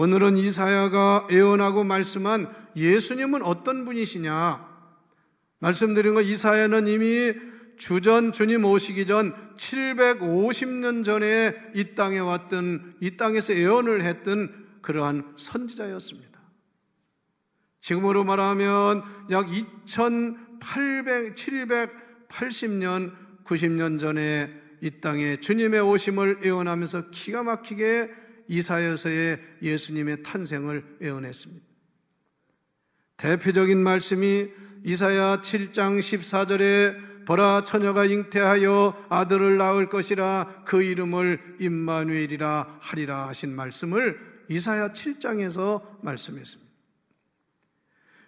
오늘은 이사야가 예언하고 말씀한 예수님은 어떤 분이시냐? 말씀드린 거, 이사야는 이미 주전 주님 오시기 전 750년 전에 이 땅에 왔던, 이 땅에서 예언을 했던 그러한 선지자였습니다. 지금으로 말하면 약 780년, 90년 전에 이 땅에 주님의 오심을 예언하면서 기가 막히게 이사야서의 예수님의 탄생을 예언했습니다. 대표적인 말씀이 이사야 7장 14절에 보라, 처녀가 잉태하여 아들을 낳을 것이라, 그 이름을 임마누엘이라 하리라 하신 말씀을 이사야 7장에서 말씀했습니다.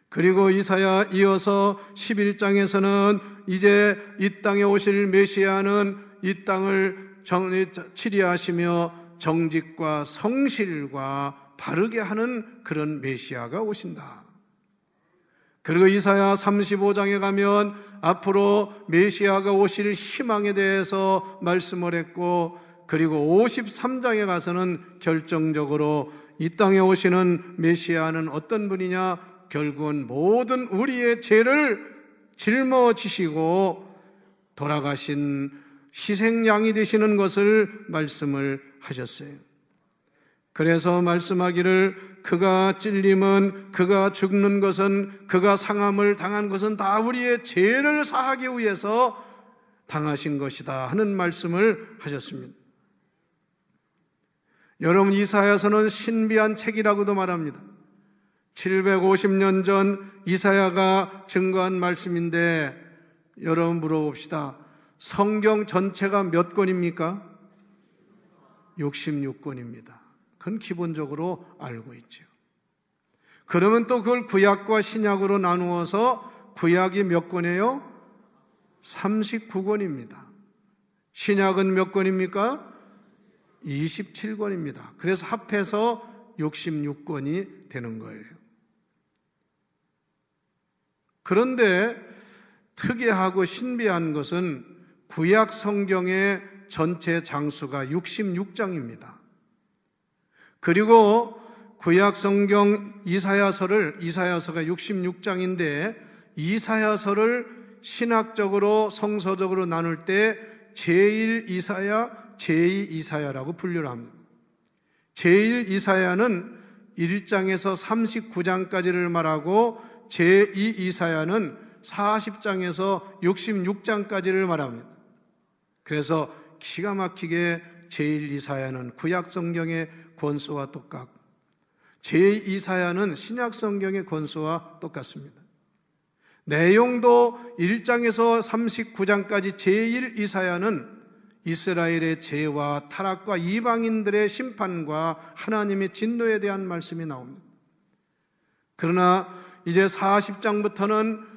그리고 이사야 이어서 11장에서는 이제 이 땅에 오실 메시아는 이 땅을 치리하시며 정직과 성실과 바르게 하는 그런 메시아가 오신다. 그리고 이사야 35장에 가면 앞으로 메시아가 오실 희망에 대해서 말씀을 했고, 그리고 53장에 가서는 결정적으로 이 땅에 오시는 메시아는 어떤 분이냐? 결국은 모든 우리의 죄를 짊어지시고 돌아가신 희생양이 되시는 것을 말씀을 하셨어요. 그래서 말씀하기를 그가 찔림은, 그가 죽는 것은, 그가 상함을 당한 것은 다 우리의 죄를 사하기 위해서 당하신 것이다 하는 말씀을 하셨습니다. 여러분, 이사야서는 신비한 책이라고도 말합니다. 750년 전 이사야가 증거한 말씀인데, 여러분 물어봅시다. 성경 전체가 몇 권입니까? 66권입니다. 그건 기본적으로 알고 있죠. 그러면 또 그걸 구약과 신약으로 나누어서 구약이 몇 권이에요? 39권입니다. 신약은 몇 권입니까? 27권입니다. 그래서 합해서 66권이 되는 거예요. 그런데 특이하고 신비한 것은 구약 성경의 전체 장수가 66장입니다. 그리고 구약 성경 이사야서가 66장인데 이사야서를 신학적으로 성서적으로 나눌 때 제1이사야, 제2이사야라고 분류를 합니다. 제1이사야는 1장에서 39장까지를 말하고 제2이사야는 40장에서 66장까지를 말합니다. 그래서 기가 막히게 제1이사야는 구약 성경의 권수와 똑같고 제2이사야는 신약 성경의 권수와 똑같습니다. 내용도 1장에서 39장까지 제1이사야는 이스라엘의 죄와 타락과 이방인들의 심판과 하나님의 진노에 대한 말씀이 나옵니다. 그러나 이제 40장부터는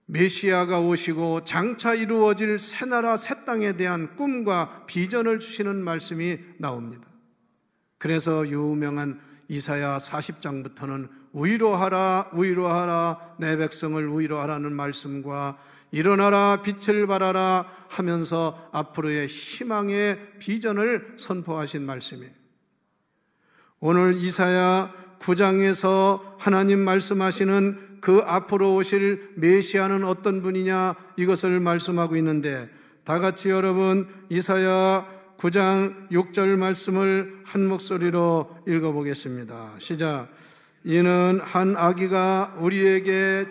메시아가 오시고 장차 이루어질 새나라 새 땅에 대한 꿈과 비전을 주시는 말씀이 나옵니다. 그래서 유명한 이사야 40장부터는 위로하라, 위로하라, 내 백성을 위로하라는 말씀과 일어나라, 빛을 발하라 하면서 앞으로의 희망의 비전을 선포하신 말씀이에요. 오늘 이사야 9장에서 하나님 말씀하시는 그 앞으로 오실 메시아는 어떤 분이냐, 이것을 말씀하고 있는데, 다 같이 여러분 이사야 9장 6절 말씀을 한 목소리로 읽어보겠습니다. 시작. 이는 한 아기가 우리에게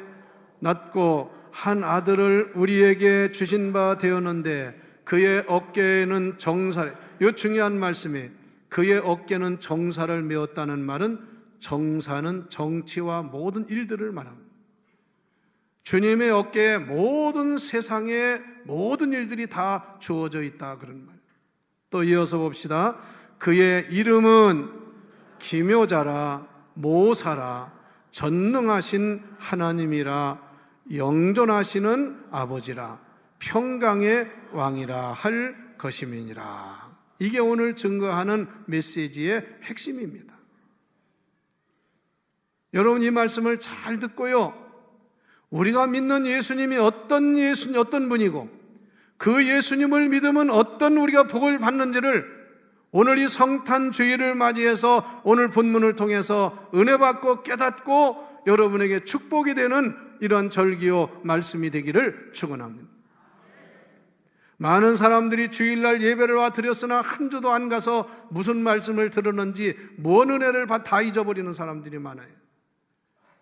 낳고 한 아들을 우리에게 주신 바 되었는데 그의 어깨에는 정살, 이 중요한 말씀이, 그의 어깨는 정사를 메었다는 말은 정사는 정치와 모든 일들을 말합니다. 주님의 어깨에 모든 세상의 모든 일들이 다 주어져 있다, 그런 말. 또 이어서 봅시다. 그의 이름은 기묘자라, 모사라, 전능하신 하나님이라, 영존하시는 아버지라, 평강의 왕이라 할 것임이니라. 이게 오늘 증거하는 메시지의 핵심입니다. 여러분, 이 말씀을 잘 듣고요, 우리가 믿는 예수님이 어떤 분이고 그 예수님을 믿으면 어떤 우리가 복을 받는지를 오늘 이 성탄 주일을 맞이해서 오늘 본문을 통해서 은혜 받고 깨닫고 여러분에게 축복이 되는 이런 절기요 말씀이 되기를 축원합니다. 많은 사람들이 주일날 예배를 와 드렸으나 한 주도 안 가서 무슨 말씀을 들었는지 뭔 은혜를 다 잊어버리는 사람들이 많아요.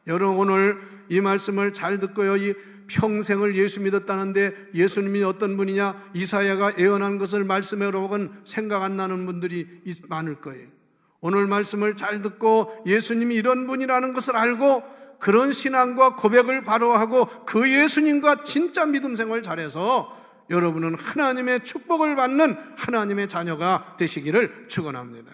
여러분, 오늘 이 말씀을 잘 듣고요, 이 평생을 예수 믿었다는데 예수님이 어떤 분이냐, 이사야가 예언한 것을 말씀해 보건 생각 안 나는 분들이 많을 거예요. 오늘 말씀을 잘 듣고 예수님이 이런 분이라는 것을 알고 그런 신앙과 고백을 바로 하고 그 예수님과 진짜 믿음 생활 잘해서 여러분은 하나님의 축복을 받는 하나님의 자녀가 되시기를 축원합니다.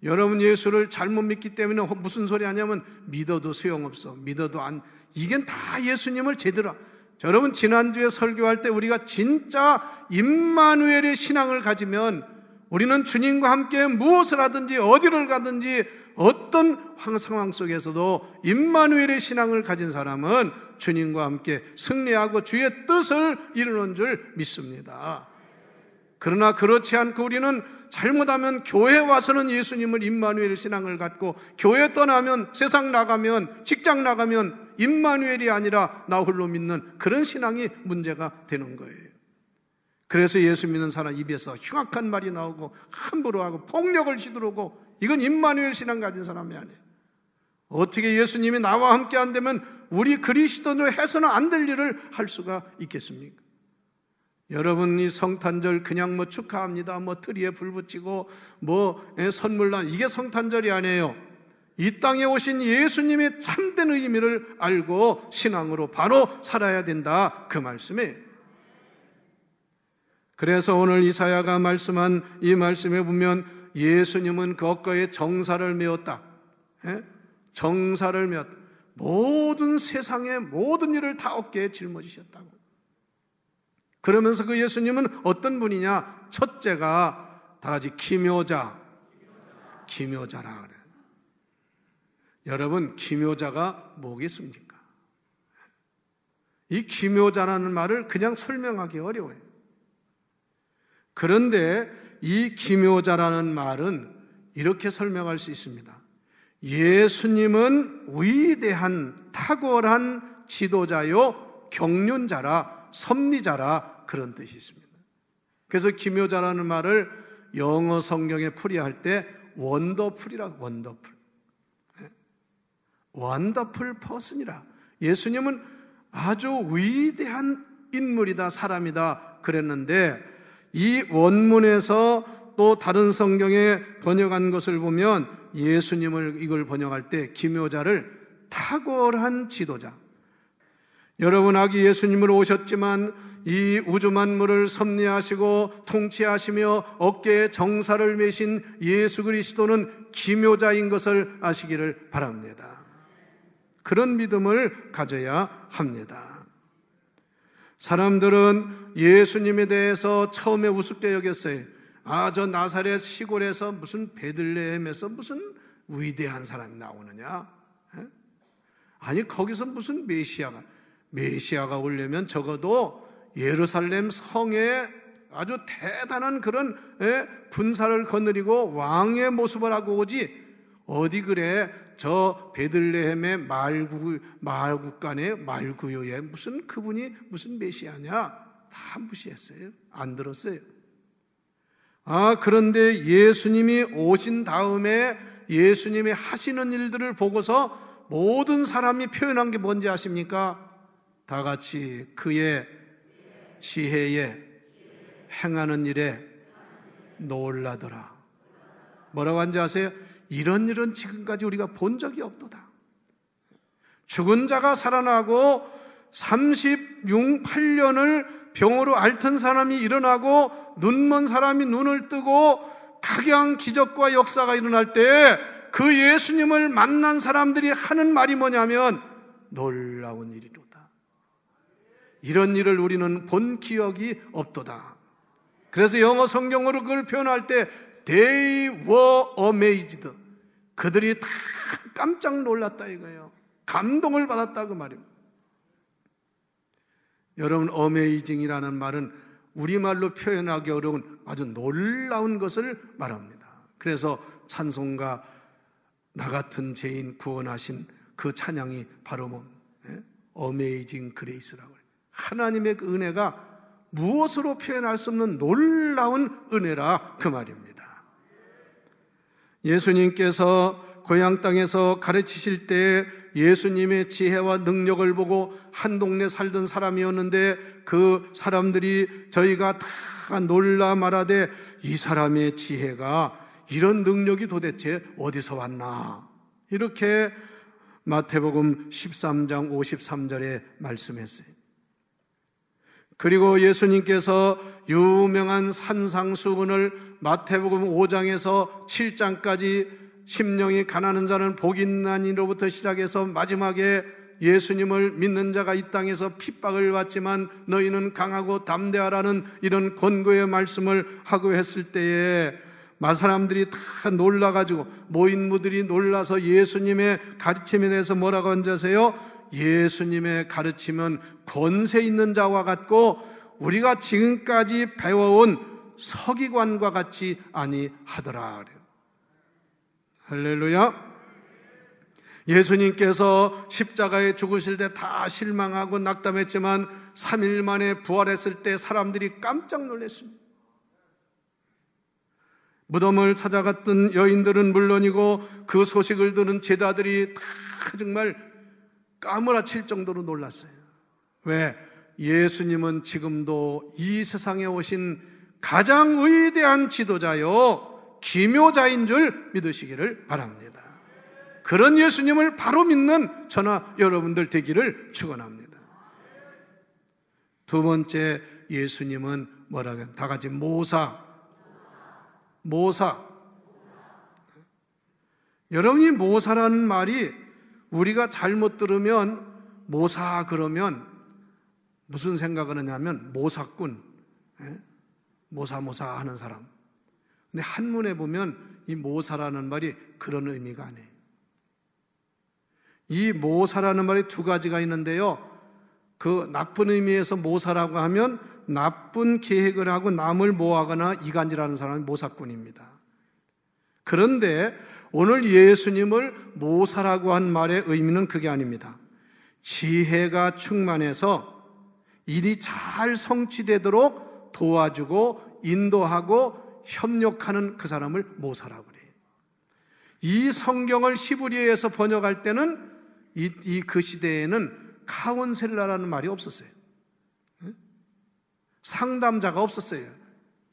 여러분, 예수를 잘못 믿기 때문에 무슨 소리 하냐면 믿어도 소용없어, 믿어도 안, 이게 다 예수님을 제대로. 여러분, 지난주에 설교할 때 우리가 진짜 임마누엘의 신앙을 가지면 우리는 주님과 함께 무엇을 하든지 어디를 가든지 어떤 상황 속에서도 임마누엘의 신앙을 가진 사람은 주님과 함께 승리하고 주의 뜻을 이루는 줄 믿습니다. 그러나 그렇지 않고 우리는 잘못하면 교회 와서는 예수님을 임마누엘 신앙을 갖고 교회 떠나면, 세상 나가면, 직장 나가면 임마누엘이 아니라 나 홀로 믿는 그런 신앙이 문제가 되는 거예요. 그래서 예수 믿는 사람 입에서 흉악한 말이 나오고 함부로 하고 폭력을 휘두르고, 이건 임마누엘 신앙 가진 사람이 아니에요. 어떻게 예수님이 나와 함께 안 되면 우리 그리스도인으로 해서는 안 될 일을 할 수가 있겠습니까? 여러분, 이 성탄절 그냥 뭐 축하합니다, 뭐 트리에 불 붙이고 뭐 선물 난, 이게 성탄절이 아니에요. 이 땅에 오신 예수님의 참된 의미를 알고 신앙으로 바로 살아야 된다, 그 말씀이에요. 그래서 오늘 이사야가 말씀한 이 말씀에 보면 예수님은 그 어깨에 정사를 메었다. 정사를 메었다. 모든 세상의 모든 일을 다 어깨에 짊어지셨다고. 그러면서 그 예수님은 어떤 분이냐? 첫째가 다 같이 기묘자라 그래. 여러분, 기묘자가 뭐겠습니까? 이 기묘자라는 말을 그냥 설명하기 어려워요. 그런데 이 기묘자라는 말은 이렇게 설명할 수 있습니다. 예수님은 위대한 탁월한 지도자요 경륜자라, 섭리자라, 그런 뜻이 있습니다. 그래서 기묘자라는 말을 영어 성경에 풀이할 때 원더풀이라고, 원더풀 퍼슨이라. 예수님은 아주 위대한 인물이다, 사람이다 그랬는데, 이 원문에서 또 다른 성경에 번역한 것을 보면 예수님을 이걸 번역할 때 기묘자를 탁월한 지도자. 여러분, 아기 예수님으로 오셨지만 이 우주 만물을 섭리하시고 통치하시며 어깨에 정사를 메신 예수 그리스도는 기묘자인 것을 아시기를 바랍니다. 그런 믿음을 가져야 합니다. 사람들은 예수님에 대해서 처음에 우습게 여겼어요. 저 나사렛 시골에서 무슨 베들레헴에서 무슨 위대한 사람이 나오느냐? 아니, 거기서 무슨 메시아가 오려면 적어도 예루살렘 성에 아주 대단한 그런 군사를 거느리고 왕의 모습을 하고 오지, 어디 그래 저 베들레헴의 마을국간의 말구요에 무슨 그분이 무슨 메시아냐? 다 무시했어요. 안 들었어요. 그런데 예수님이 오신 다음에 예수님이 하시는 일들을 보고서 모든 사람이 표현한 게 뭔지 아십니까? 다 같이 그의 지혜에 행하는 일에 놀라더라. 뭐라고 한지 아세요? 이런 일은 지금까지 우리가 본 적이 없도다. 죽은 자가 살아나고 38년을 병으로 앓던 사람이 일어나고 눈먼 사람이 눈을 뜨고 각양 기적과 역사가 일어날 때 그 예수님을 만난 사람들이 하는 말이 뭐냐면 놀라운 일이로다. 이런 일을 우리는 본 기억이 없도다. 그래서 영어 성경으로 그걸 표현할 때 They were amazed. 그들이 다 깜짝 놀랐다 이거예요. 감동을 받았다 그 말이에요. 여러분, amazing이라는 말은 우리말로 표현하기 어려운 아주 놀라운 것을 말합니다. 그래서 찬송가 나 같은 죄인 구원하신 그 찬양이 바로 뭐 어메이징 그레이스라고 해요. 하나님의 그 은혜가 무엇으로 표현할 수 없는 놀라운 은혜라 그 말입니다. 예수님께서 고향 땅에서 가르치실 때 예수님의 지혜와 능력을 보고 한 동네 살던 사람이었는데 그 사람들이 저희가 다 놀라 말하되 이 사람의 지혜가 이런 능력이 도대체 어디서 왔나, 이렇게 마태복음 13장 53절에 말씀했어요. 그리고 예수님께서 유명한 산상수훈을 마태복음 5장에서 7장까지 심령이 가난한 자는 복이 있나니로부터 시작해서 마지막에 예수님을 믿는 자가 이 땅에서 핍박을 받지만 너희는 강하고 담대하라는 이런 권고의 말씀을 하고 했을 때에 사람들이 다 놀라가지고 모인무들이 놀라서 예수님의 가르침에 대해서 뭐라고 앉으세요? 예수님의 가르침은 권세 있는 자와 같고 우리가 지금까지 배워온 서기관과 같지 아니하더라. 할렐루야. 예수님께서 십자가에 죽으실 때 다 실망하고 낙담했지만 3일 만에 부활했을 때 사람들이 깜짝 놀랐습니다. 무덤을 찾아갔던 여인들은 물론이고 그 소식을 들은 제자들이 다 정말 까무라칠 정도로 놀랐어요. 왜? 예수님은 지금도 이 세상에 오신 가장 위대한 지도자요 기묘자인 줄 믿으시기를 바랍니다. 그런 예수님을 바로 믿는 저나 여러분들 되기를 축원합니다. 두 번째, 예수님은 뭐라고 해요? 다 같이 모사. 여러분이 모사라는 말이 우리가 잘못 들으면 모사 그러면 무슨 생각을 하냐면 모사꾼, 모사 하는 사람. 근데 한문에 보면 이 모사라는 말이 그런 의미가 아니에요. 이 모사라는 말이 두 가지가 있는데요, 그 나쁜 의미에서 모사라고 하면 나쁜 계획을 하고 남을 모하거나 이간질하는 사람이 모사꾼입니다. 그런데 오늘 예수님을 모사라고 한 말의 의미는 그게 아닙니다. 지혜가 충만해서 일이 잘 성취되도록 도와주고 인도하고 협력하는 그 사람을 모사라고 그래요. 이 성경을 히브리어에서 번역할 때는 그 시대에는 카운셀러라는 말이 없었어요. 상담자가 없었어요.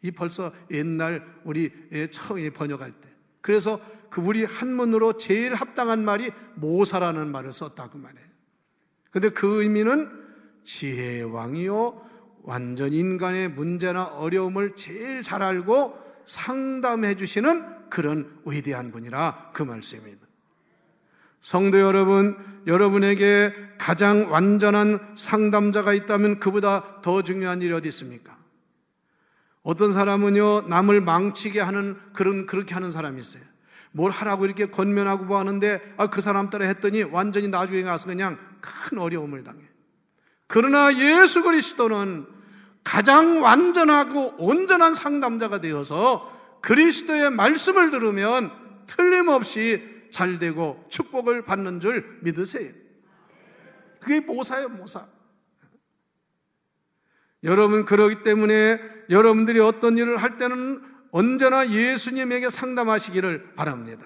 이 벌써 옛날 우리 처음에 번역할 때. 그래서 그 우리 한문으로 제일 합당한 말이 모사라는 말을 썼다고 말해요. 그런데 그 의미는 지혜의 왕이요 완전 인간의 문제나 어려움을 제일 잘 알고 상담해 주시는 그런 위대한 분이라 그 말씀입니다. 성도 여러분, 여러분에게 가장 완전한 상담자가 있다면 그보다 더 중요한 일이 어디 있습니까? 어떤 사람은요, 남을 망치게 하는 그렇게 하는 사람이 있어요. 뭘 하라고 이렇게 권면하고 뭐 하는데 그 사람 따라 했더니 완전히 나중에 가서 그냥 큰 어려움을 당해. 그러나 예수 그리스도는 가장 완전하고 온전한 상담자가 되어서 그리스도의 말씀을 들으면 틀림없이 잘되고 축복을 받는 줄 믿으세요. 그게 모사예요, 모사. 여러분, 그렇기 때문에 여러분들이 어떤 일을 할 때는 언제나 예수님에게 상담하시기를 바랍니다.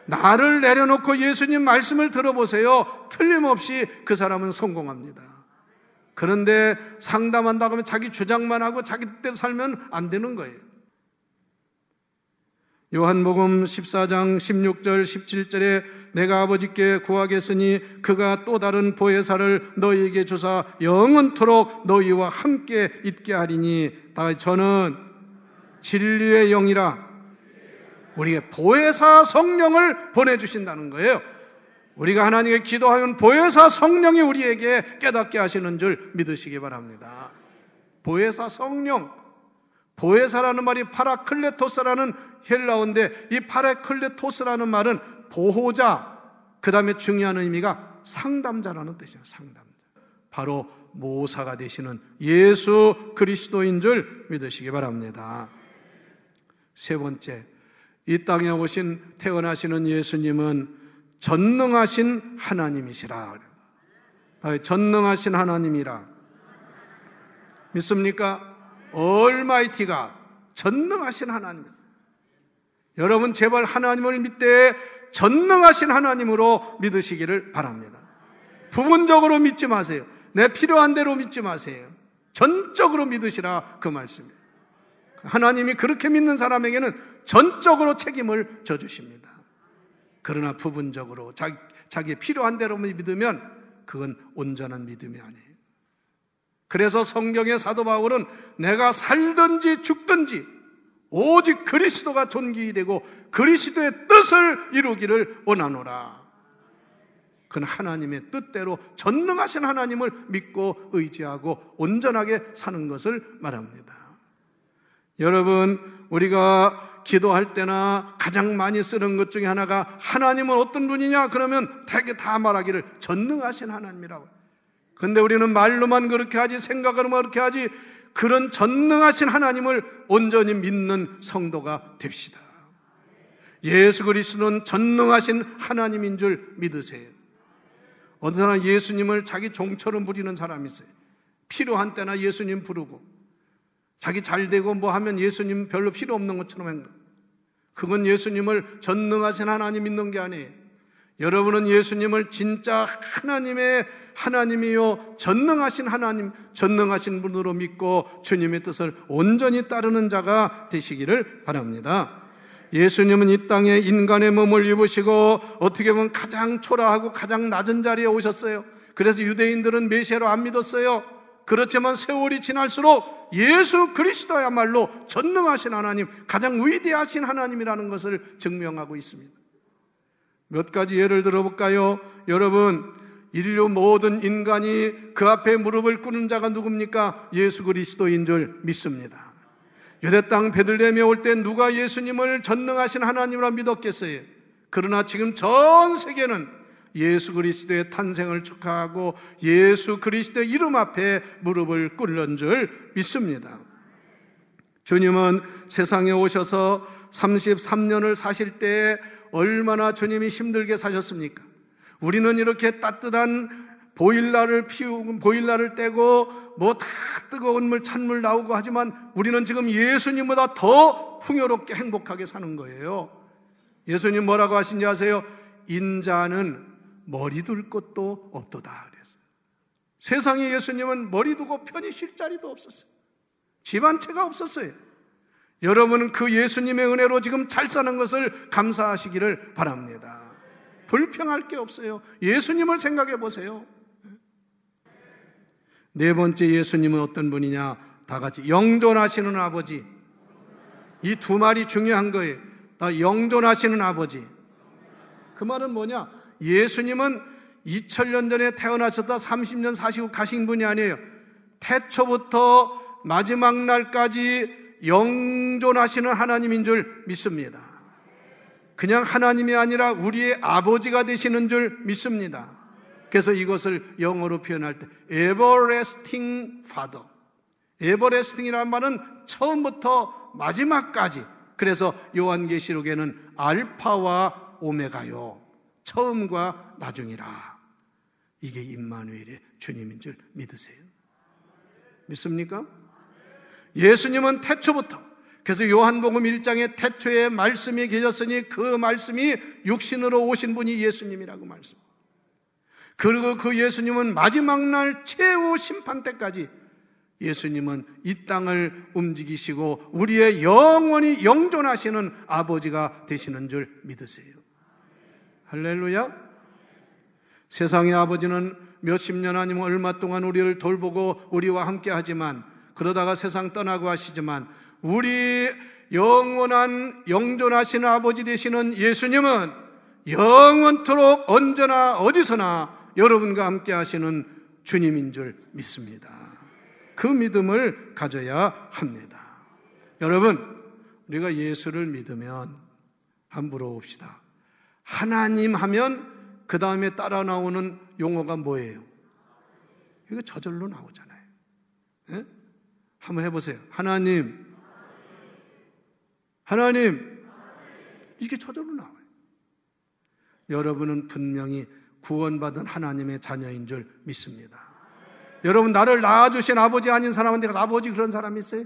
나를 내려놓고 예수님 말씀을 들어보세요. 틀림없이 그 사람은 성공합니다. 그런데 상담한다고 하면 자기 주장만 하고 자기 뜻대로 살면 안 되는 거예요. 요한복음 14장 16절 17절에 내가 아버지께 구하겠으니 그가 또 다른 보혜사를 너희에게 주사 영원토록 너희와 함께 있게 하리니 저는 진리의 영이라. 우리에게 보혜사 성령을 보내주신다는 거예요. 우리가 하나님께 기도하면 보혜사 성령이 우리에게 깨닫게 하시는 줄 믿으시기 바랍니다. 보혜사 성령, 보혜사라는 말이 파라클레토스라는 헬라어인데 이 파라클레토스라는 말은 보호자, 그 다음에 중요한 의미가 상담자라는 뜻이에요. 상담자. 바로 모사가 되시는 예수 그리스도인 줄 믿으시기 바랍니다. 세 번째, 이 땅에 오신 태어나시는 예수님은 전능하신 하나님이시라. 전능하신 하나님이라. 믿습니까? 얼마이티가 전능하신 하나님. 여러분 제발 하나님을 믿되 전능하신 하나님으로 믿으시기를 바랍니다. 부분적으로 믿지 마세요. 내 필요한 대로 믿지 마세요. 전적으로 믿으시라 그 말씀이에요. 하나님이 그렇게 믿는 사람에게는 전적으로 책임을 져주십니다. 그러나 부분적으로 자기의 필요한 대로 믿으면 그건 온전한 믿음이 아니에요. 그래서 성경의 사도 바울은 내가 살든지 죽든지 오직 그리스도가 존귀이 되고 그리스도의 뜻을 이루기를 원하노라. 그는 하나님의 뜻대로 전능하신 하나님을 믿고 의지하고 온전하게 사는 것을 말합니다. 여러분, 우리가 기도할 때나 가장 많이 쓰는 것 중에 하나가 하나님은 어떤 분이냐? 그러면 되게 다 말하기를 전능하신 하나님이라고. 그런데 우리는 말로만 그렇게 하지 생각으로만 그렇게 하지 그런 전능하신 하나님을 온전히 믿는 성도가 됩시다. 예수 그리스도는 전능하신 하나님인 줄 믿으세요. 어떤 사람은 예수님을 자기 종처럼 부리는 사람이 있어요. 필요한 때나 예수님 부르고 자기 잘되고 뭐 하면 예수님 별로 필요 없는 것처럼 한 거예요. 그건 예수님을 전능하신 하나님 믿는 게 아니에요. 여러분은 예수님을 진짜 하나님의 하나님이요 전능하신 하나님, 전능하신 분으로 믿고 주님의 뜻을 온전히 따르는 자가 되시기를 바랍니다. 예수님은 이 땅에 인간의 몸을 입으시고 어떻게 보면 가장 초라하고 가장 낮은 자리에 오셨어요. 그래서 유대인들은 메시아로 안 믿었어요. 그렇지만 세월이 지날수록 예수 그리스도야말로 전능하신 하나님, 가장 위대하신 하나님이라는 것을 증명하고 있습니다. 몇 가지 예를 들어볼까요? 여러분, 인류 모든 인간이 그 앞에 무릎을 꿇는 자가 누굽니까? 예수 그리스도인 줄 믿습니다. 유대 땅 베들레헴에 올 때 누가 예수님을 전능하신 하나님이라 믿었겠어요? 그러나 지금 전 세계는 예수 그리스도의 탄생을 축하하고 예수 그리스도의 이름 앞에 무릎을 꿇는 줄 믿습니다. 주님은 세상에 오셔서 33년을 사실 때 얼마나 주님이 힘들게 사셨습니까? 우리는 이렇게 따뜻한 보일러를 피우고 보일러를 떼고 뭐 다 뜨거운 물 찬물 나오고 하지만 우리는 지금 예수님보다 더 풍요롭게 행복하게 사는 거예요. 예수님 뭐라고 하신지 아세요? 인자는 머리 둘 곳도 없도다 그랬어요. 세상에 예수님은 머리 두고 편히 쉴 자리도 없었어요. 집 한 채가 없었어요. 여러분은 그 예수님의 은혜로 지금 잘 사는 것을 감사하시기를 바랍니다. 불평할 게 없어요. 예수님을 생각해 보세요. 네 번째, 예수님은 어떤 분이냐? 다 같이 영존하시는 아버지. 이 두 말이 중요한 거예요. 영존하시는 아버지. 그 말은 뭐냐? 예수님은 2000년 전에 태어나셨다 30년 사시고 가신 분이 아니에요. 태초부터 마지막 날까지 영존하시는 하나님인 줄 믿습니다. 그냥 하나님이 아니라 우리의 아버지가 되시는 줄 믿습니다. 그래서 이것을 영어로 표현할 때 Everlasting Father, Everlasting이라는 말은 처음부터 마지막까지. 그래서 요한계시록에는 알파와 오메가요, 처음과 나중이라. 이게 임마누엘의 주님인 줄 믿으세요? 믿습니까? 예수님은 태초부터, 그래서 요한복음 1장에 태초에 말씀이 계셨으니 그 말씀이 육신으로 오신 분이 예수님이라고 말씀. 그리고 그 예수님은 마지막 날 최후 심판 때까지 예수님은 이 땅을 움직이시고 우리의 영원히 영존하시는 아버지가 되시는 줄 믿으세요. 할렐루야. 세상의 아버지는 몇십 년 아니면 얼마 동안 우리를 돌보고 우리와 함께 하지만 그러다가 세상 떠나고 하시지만 우리 영원한 영존하시는 아버지 되시는 예수님은 영원토록 언제나 어디서나 여러분과 함께 하시는 주님인 줄 믿습니다. 그 믿음을 가져야 합니다. 여러분, 우리가 예수를 믿으면 한번 물어봅시다. 하나님 하면 그 다음에 따라 나오는 용어가 뭐예요? 이거 저절로 나오잖아요. 예? 한번 해보세요. 하나님, 이게 저절로 나와요. 여러분은 분명히 구원받은 하나님의 자녀인 줄 믿습니다. 여러분, 나를 낳아주신 아버지 아닌 사람한테 가서 아버지 그런 사람 있어요?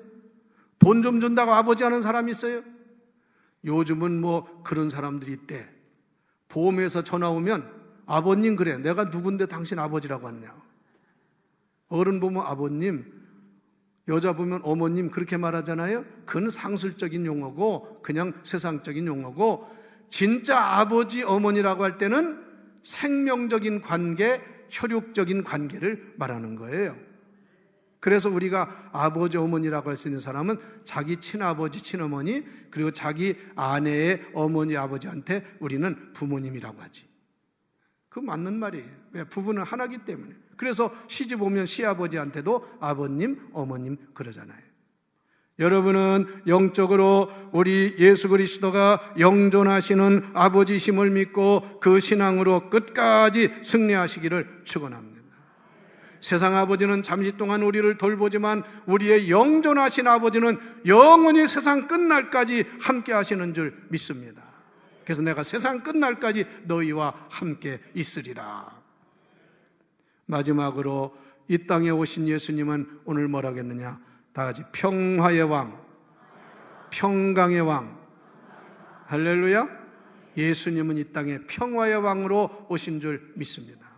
돈 좀 준다고 아버지 하는 사람 있어요? 요즘은 뭐 그런 사람들이 있대. 보험에서 전화 오면 아버님, 그래, 내가 누군데 당신 아버지라고 하느냐. 어른 보면 아버님, 여자 보면 어머님 그렇게 말하잖아요. 그건 상술적인 용어고 그냥 세상적인 용어고, 진짜 아버지 어머니라고 할 때는 생명적인 관계, 혈육적인 관계를 말하는 거예요. 그래서 우리가 아버지 어머니라고 할 수 있는 사람은 자기 친아버지 친어머니, 그리고 자기 아내의 어머니 아버지한테 우리는 부모님이라고 하지. 그거 맞는 말이에요. 왜? 부부는 하나기 때문에. 그래서 시집 오면 시아버지한테도 아버님, 어머님 그러잖아요. 여러분은 영적으로 우리 예수 그리스도가 영존하시는 아버지심을 믿고 그 신앙으로 끝까지 승리하시기를 축원합니다. 세상 아버지는 잠시 동안 우리를 돌보지만 우리의 영존하신 아버지는 영원히 세상 끝날까지 함께 하시는 줄 믿습니다. 그래서 내가 세상 끝날까지 너희와 함께 있으리라. 마지막으로 이 땅에 오신 예수님은 오늘 뭐라고 했느냐? 다 같이 평화의 왕, 평강의 왕. 할렐루야. 예수님은 이 땅에 평화의 왕으로 오신 줄 믿습니다.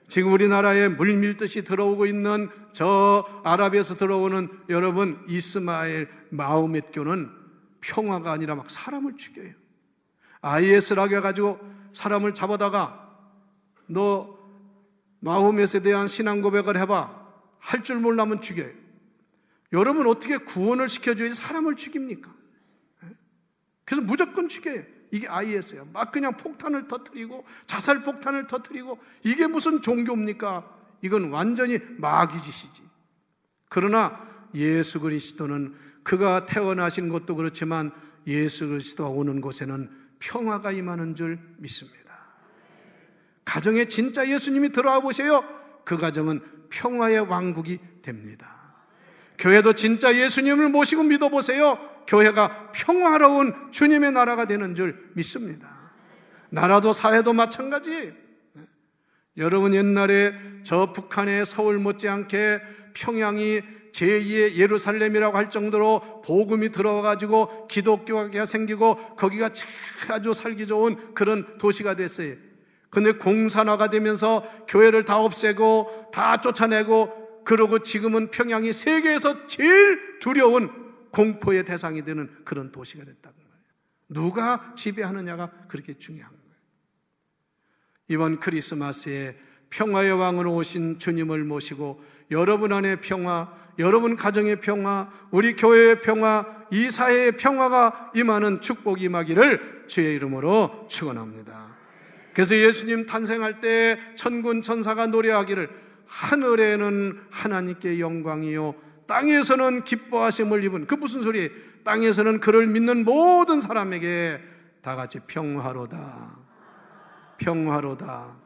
지금 우리나라에 물밀듯이 들어오고 있는 저 아랍에서 들어오는 여러분 이스마엘 마호멧교는 평화가 아니라 막 사람을 죽여요. IS라고 해가지고 사람을 잡아다가 너 마호멧에 대한 신앙 고백을 해봐. 할 줄 몰라면 죽여요. 여러분 어떻게 구원을 시켜줘야지 사람을 죽입니까? 그래서 무조건 죽여요. 이게 IS예요. 막 그냥 폭탄을 터뜨리고 자살 폭탄을 터뜨리고, 이게 무슨 종교입니까? 이건 완전히 마귀짓이지. 그러나 예수 그리스도는 그가 태어나신 것도 그렇지만 예수 그리스도가 오는 곳에는 평화가 임하는 줄 믿습니다. 가정에 진짜 예수님이 들어와 보세요. 그 가정은 평화의 왕국이 됩니다. 교회도 진짜 예수님을 모시고 믿어보세요. 교회가 평화로운 주님의 나라가 되는 줄 믿습니다. 나라도 사회도 마찬가지. 여러분 옛날에 저 북한의 서울 못지않게 평양이 제2의 예루살렘이라고 할 정도로 복음이 들어와가지고 기독교가 생기고 거기가 아주 살기 좋은 그런 도시가 됐어요. 근데 공산화가 되면서 교회를 다 없애고 다 쫓아내고, 그러고 지금은 평양이 세계에서 제일 두려운 공포의 대상이 되는 그런 도시가 됐다는 거예요. 누가 지배하느냐가 그렇게 중요한 거예요. 이번 크리스마스에 평화의 왕으로 오신 주님을 모시고 여러분 안의 평화, 여러분 가정의 평화, 우리 교회의 평화, 이 사회의 평화가 임하는 축복이 임하기를 주의 이름으로 축원합니다. 그래서 예수님 탄생할 때 천군 천사가 노래하기를 하늘에는 하나님께 영광이요 땅에서는 기뻐하심을 입은, 그 무슨 소리예요? 땅에서는 그를 믿는 모든 사람에게 다 같이 평화로다, 평화로다.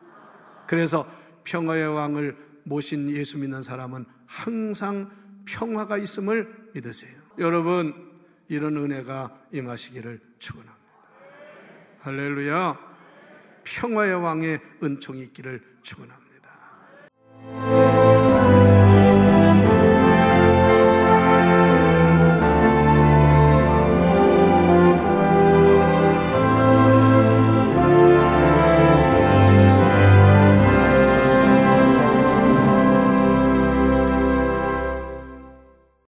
그래서 평화의 왕을 모신 예수 믿는 사람은 항상 평화가 있음을 믿으세요. 여러분, 이런 은혜가 임하시기를 축원합니다. 할렐루야. 평화의 왕의 은총이 있기를 축원합니다.